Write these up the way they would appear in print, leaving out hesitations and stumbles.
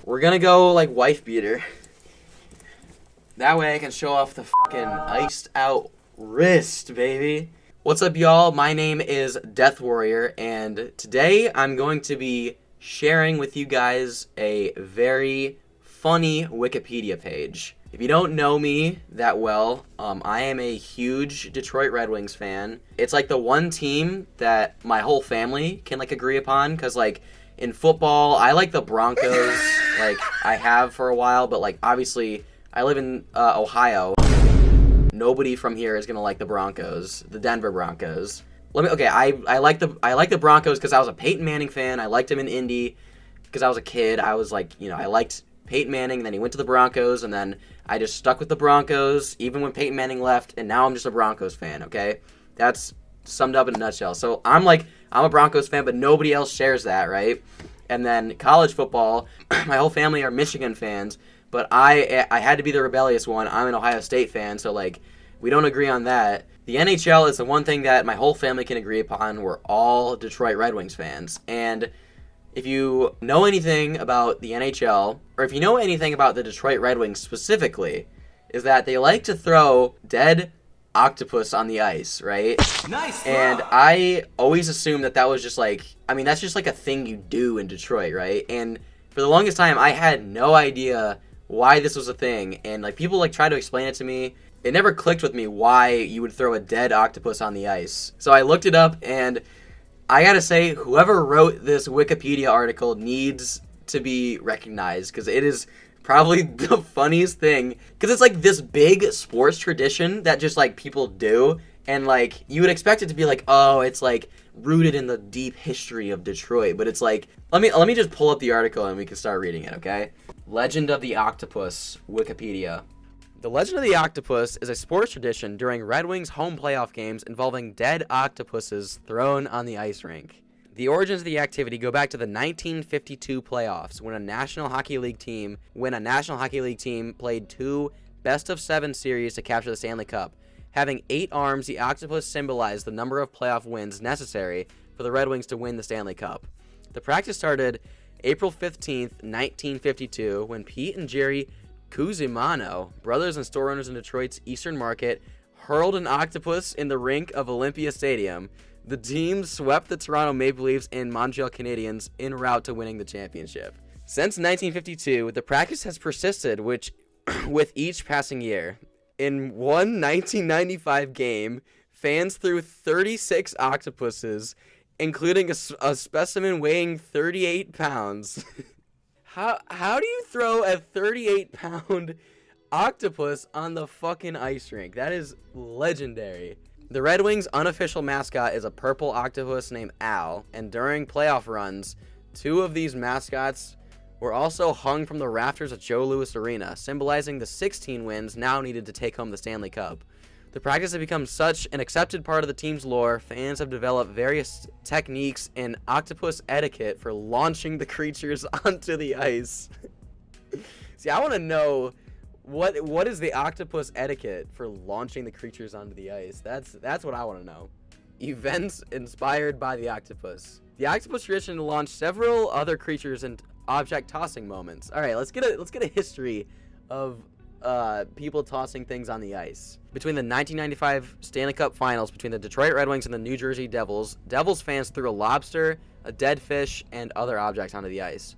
We're gonna go, like, wife beater. That way I can show off the fucking iced out wrist, baby. What's up, y'all? My name is Death Warrior, and today I'm going to be sharing with you guys a very funny Wikipedia page. If you don't know me that well, I am a huge Detroit Red Wings fan. It's like the one team that my whole family can like agree upon, because like in football, I like the Broncos, like I have for a while, but like obviously I live in Ohio. Nobody from here is gonna like the Broncos, the Denver Broncos. I like the Broncos because I was a Peyton Manning fan. I liked him in Indy because I was a kid. I was like, I liked Peyton Manning, and then he went to the Broncos, and then I just stuck with the Broncos even when Peyton Manning left, and now I'm just a Broncos fan, okay? That's summed up in a nutshell. So I'm a Broncos fan, but nobody else shares that, right? And then college football, my whole family are Michigan fans, but I had to be the rebellious one. I'm an Ohio State fan, so like we don't agree on that. The NHL is the one thing that my whole family can agree upon. We're all Detroit Red Wings fans. And if you know anything about the NHL, or if you know anything about the Detroit Red Wings specifically, is that they like to throw dead octopus on the ice, right? Nice. And I always assumed that was just like, that's just like a thing you do in Detroit, right? And for the longest time, I had no idea why this was a thing. And like people like try to explain it to me. It never clicked with me why you would throw a dead octopus on the ice. So I looked it up, and I gotta say, whoever wrote this Wikipedia article needs to be recognized, because it is probably the funniest thing, because it's like this big sports tradition that just like people do, and like you would expect it to be like, oh, it's like rooted in the deep history of Detroit, but it's like, let me just pull up the article and we can start reading it, okay? Legend of the Octopus, Wikipedia. The Legend of the Octopus is a sports tradition during Red Wings home playoff games involving dead octopuses thrown on the ice rink. The origins of the activity go back to the 1952 playoffs, when a National Hockey League team played two best-of-7 series to capture the Stanley Cup. Having 8 arms, the octopus symbolized the number of playoff wins necessary for the Red Wings to win the Stanley Cup. The practice started April 15th, 1952, when Pete and Jerry Cusimano, brothers and store owners in Detroit's Eastern Market, hurled an octopus in the rink of Olympia Stadium. The team swept the Toronto Maple Leafs and Montreal Canadiens en route to winning the championship. Since 1952, the practice has persisted with each passing year. In one 1995 game, fans threw 36 octopuses, including a specimen weighing 38 pounds. How do you throw a 38-pound octopus on the fucking ice rink? That is legendary. The Red Wings' unofficial mascot is a purple octopus named Al, and during playoff runs, 2 of these mascots were also hung from the rafters at Joe Louis Arena, symbolizing the 16 wins now needed to take home the Stanley Cup. The practice has become such an accepted part of the team's lore, fans have developed various techniques and octopus etiquette for launching the creatures onto the ice. See, I want to know what is the octopus etiquette for launching the creatures onto the ice. That's what I want to know. Events inspired by the octopus. The octopus tradition launched several other creatures and object tossing moments. All right, let's get a history of people tossing things on the ice. Between the 1995 Stanley Cup Finals between the Detroit Red Wings and the New Jersey Devils, Devils fans threw a lobster, a dead fish, and other objects onto the ice.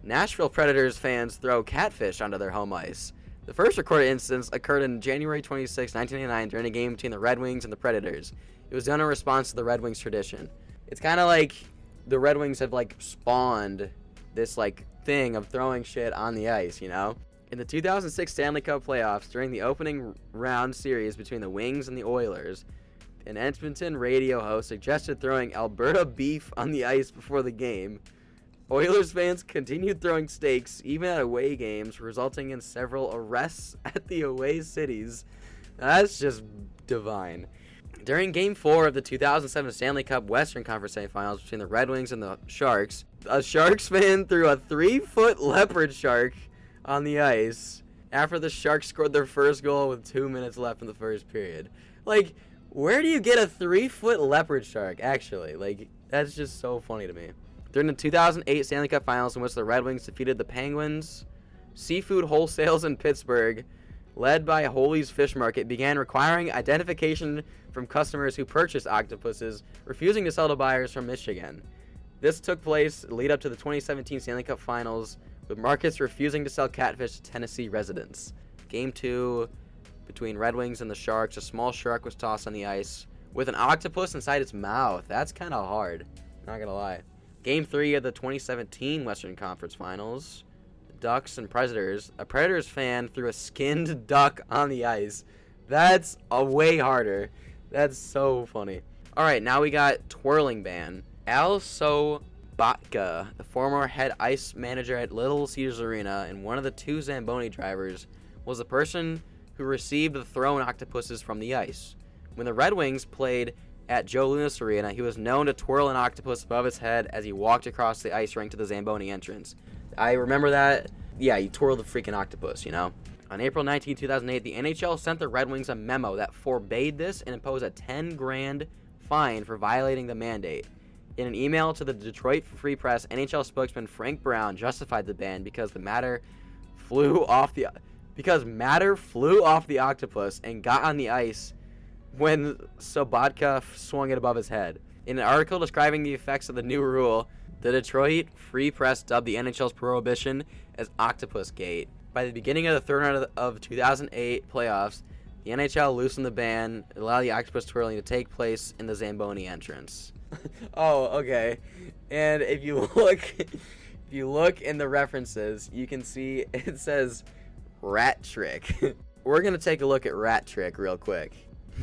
Nashville Predators fans throw catfish onto their home ice. The first recorded instance occurred on January 26, 1989 during a game between the Red Wings and the Predators. It was done in response to the Red Wings tradition. It's kind of like the Red Wings have like spawned this like thing of throwing shit on the ice, you know? In the 2006 Stanley Cup playoffs, during the opening round series between the Wings and the Oilers, an Edmonton radio host suggested throwing Alberta beef on the ice before the game. Oilers fans continued throwing steaks even at away games, resulting in several arrests at the away cities. That's just divine. During Game 4 of the 2007 Stanley Cup Western Conference semifinals between the Red Wings and the Sharks, a Sharks fan threw a 3-foot leopard shark on the ice after the Sharks scored their first goal with 2 minutes left in the first period. Like, where do you get a 3-foot leopard shark, actually? Like, that's just so funny to me. During the 2008 Stanley Cup Finals, in which the Red Wings defeated the Penguins, Seafood Wholesales in Pittsburgh, led by Holy's Fish Market, began requiring identification from customers who purchased octopuses, refusing to sell to buyers from Michigan. This took place lead up to the 2017 Stanley Cup Finals, with markets refusing to sell catfish to Tennessee residents. Game 2 between Red Wings and the Sharks, a small shark was tossed on the ice with an octopus inside its mouth. That's kind of hard, not gonna lie. Game 3 of the 2017 Western Conference Finals, Ducks and Predators. A Predators fan threw a skinned duck on the ice. That's a way harder. That's so funny. All right, now we got twirling ban. Al Sobotka, the former head ice manager at Little Caesars Arena and one of the 2 Zamboni drivers, was the person who received the thrown octopuses from the ice. When the Red Wings played at Joe Louis Arena, he was known to twirl an octopus above his head as he walked across the ice rink to the Zamboni entrance. I remember that. Yeah, you twirl the freaking octopus, you know? On April 19, 2008, the NHL sent the Red Wings a memo that forbade this and imposed a $10,000 fine for violating the mandate. In an email to the Detroit Free Press, NHL spokesman Frank Brown justified the ban because matter flew off the octopus and got on the ice when Sobotka swung it above his head. In an article describing the effects of the new rule, the Detroit Free Press dubbed the NHL's prohibition as Octopus Gate. By the beginning of the third round of 2008 playoffs, the NHL loosened the ban and allowed the octopus twirling to take place in the Zamboni entrance. Oh, okay. And if you look in the references, you can see it says Rat Trick. We're going to take a look at Rat Trick real quick.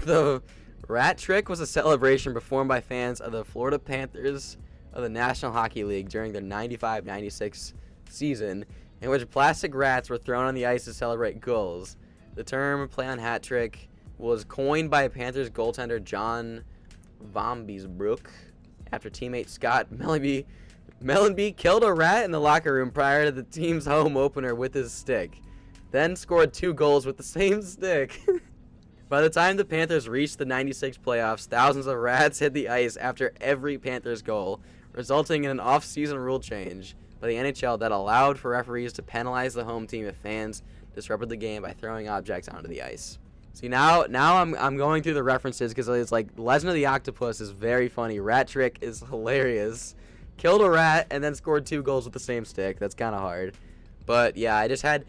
The Rat Trick was a celebration performed by fans of the Florida Panthers of the National Hockey League during their 95-96 season, in which plastic rats were thrown on the ice to celebrate goals. The term play on hat trick was coined by Panthers goaltender John Vombisbrook after teammate Scott Mellenby killed a rat in the locker room prior to the team's home opener with his stick, then scored 2 goals with the same stick. By the time the Panthers reached the 96 playoffs, thousands of rats hit the ice after every Panthers goal, resulting in an off-season rule change by the NHL that allowed for referees to penalize the home team if fans disrupted the game by throwing objects onto the ice. See, now I'm going through the references because it's like Legend of the Octopus is very funny. Rat Trick is hilarious. Killed a rat and then scored 2 goals with the same stick. That's kind of hard. But yeah, I had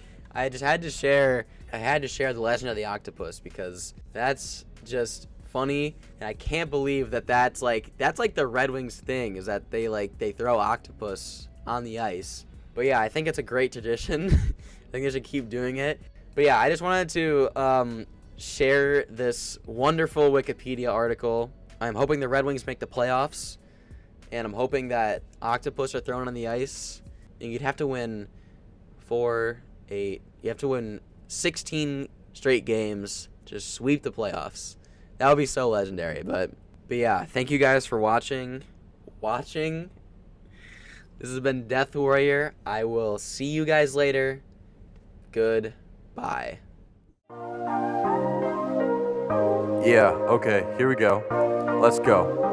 to share the Legend of the Octopus because that's just funny, and I can't believe that's like the Red Wings thing, is that they throw octopus on the ice. But yeah, I think it's a great tradition. I think they should keep doing it. But yeah, I just wanted to share this wonderful Wikipedia article. I'm hoping the Red Wings make the playoffs, and I'm hoping that octopus are thrown on the ice, and you'd have to win 16 straight games to sweep the playoffs. That would be so legendary. But yeah, thank you guys for watching. This has been Death Warrior. I will see you guys later. Goodbye. Yeah, okay, here we go. Let's go.